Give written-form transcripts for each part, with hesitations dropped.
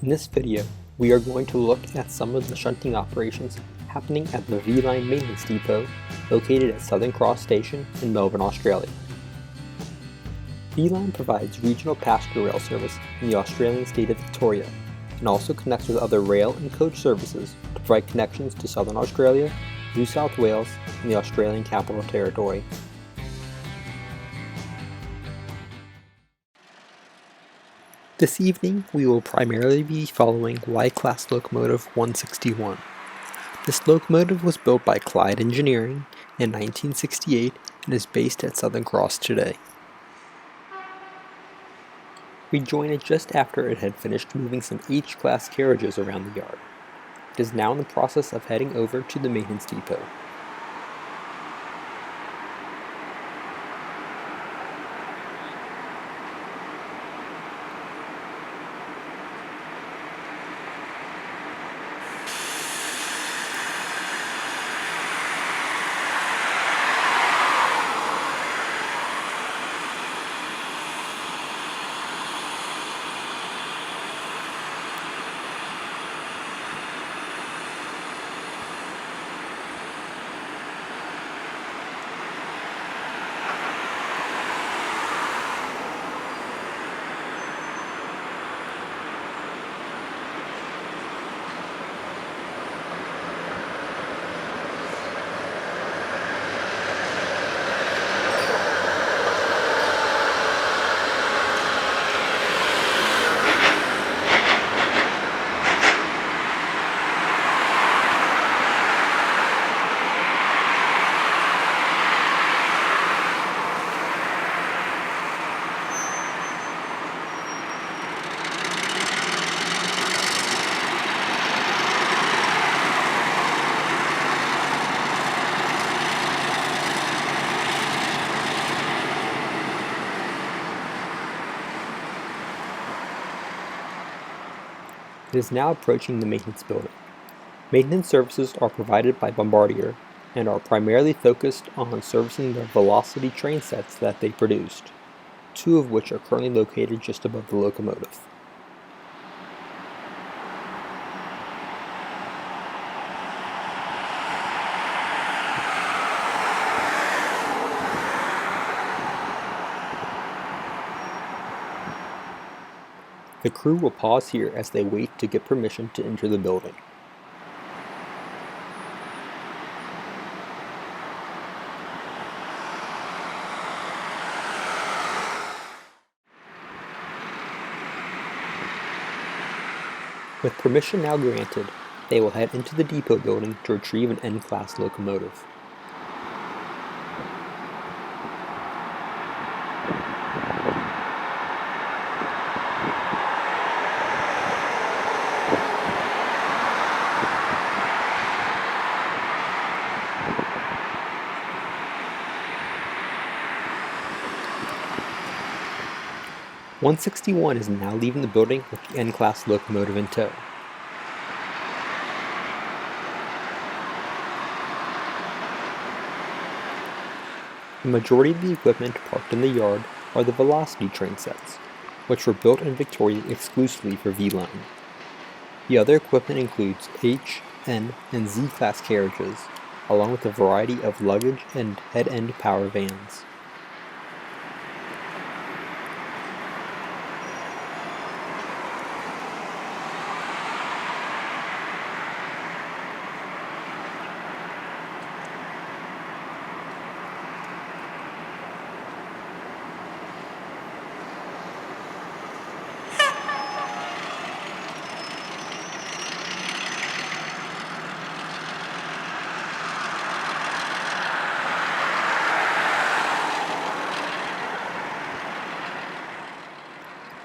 In this video, we are going to look at some of the shunting operations happening at the V-Line Maintenance Depot located at Southern Cross Station in Melbourne, Australia. V-Line provides regional passenger rail service in the Australian state of Victoria and also connects with other rail and coach services to provide connections to Southern Australia, New South Wales, and the Australian Capital Territory. This evening, we will primarily be following Y-Class Locomotive 161. This locomotive was built by Clyde Engineering in 1968 and is based at Southern Cross today. We joined it just after it had finished moving some H-Class carriages around the yard. It is now in the process of heading over to the maintenance depot. It is now approaching the maintenance building. Maintenance services are provided by Bombardier and are primarily focused on servicing the Velocity train sets that they produced, two of which are currently located just above the locomotive. The crew will pause here as they wait to get permission to enter the building. With permission now granted, they will head into the depot building to retrieve an N-Class locomotive. "161 is now leaving the building with the N-Class locomotive in tow. The majority of the equipment parked in the yard are the Velocity train sets, which were built in Victoria exclusively for V-Line. The other equipment includes H, N, and Z-Class carriages, along with a variety of luggage and head-end power vans.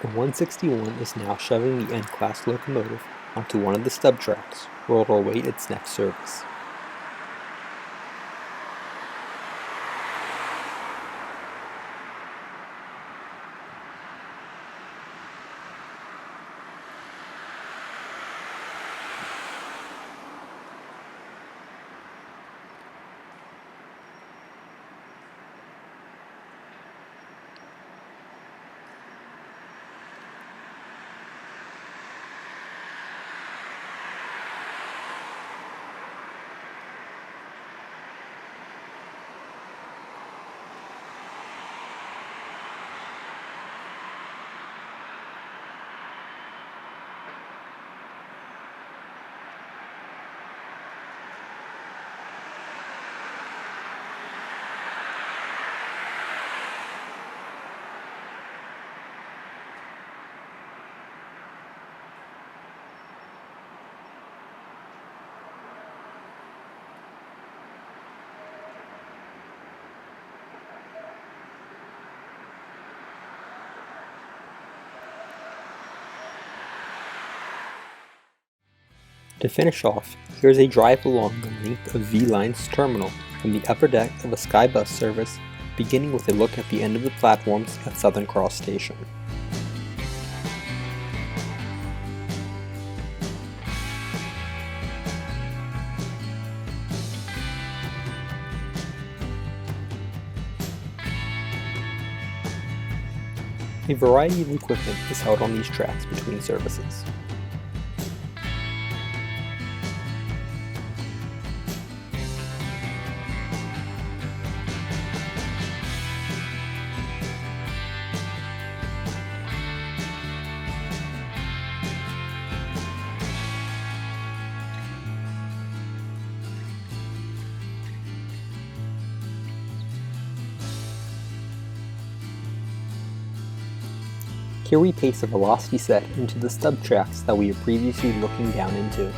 The 161 is now shoving the N-Class locomotive onto one of the stub tracks, where it will await its next service. To finish off, here is a drive along the length of V-Line's terminal from the upper deck of a Skybus service, beginning with a look at the end of the platforms at Southern Cross Station. A variety of equipment is held on these tracks between services. Here we paste a velocity set into the stub tracks that we were previously looking down into.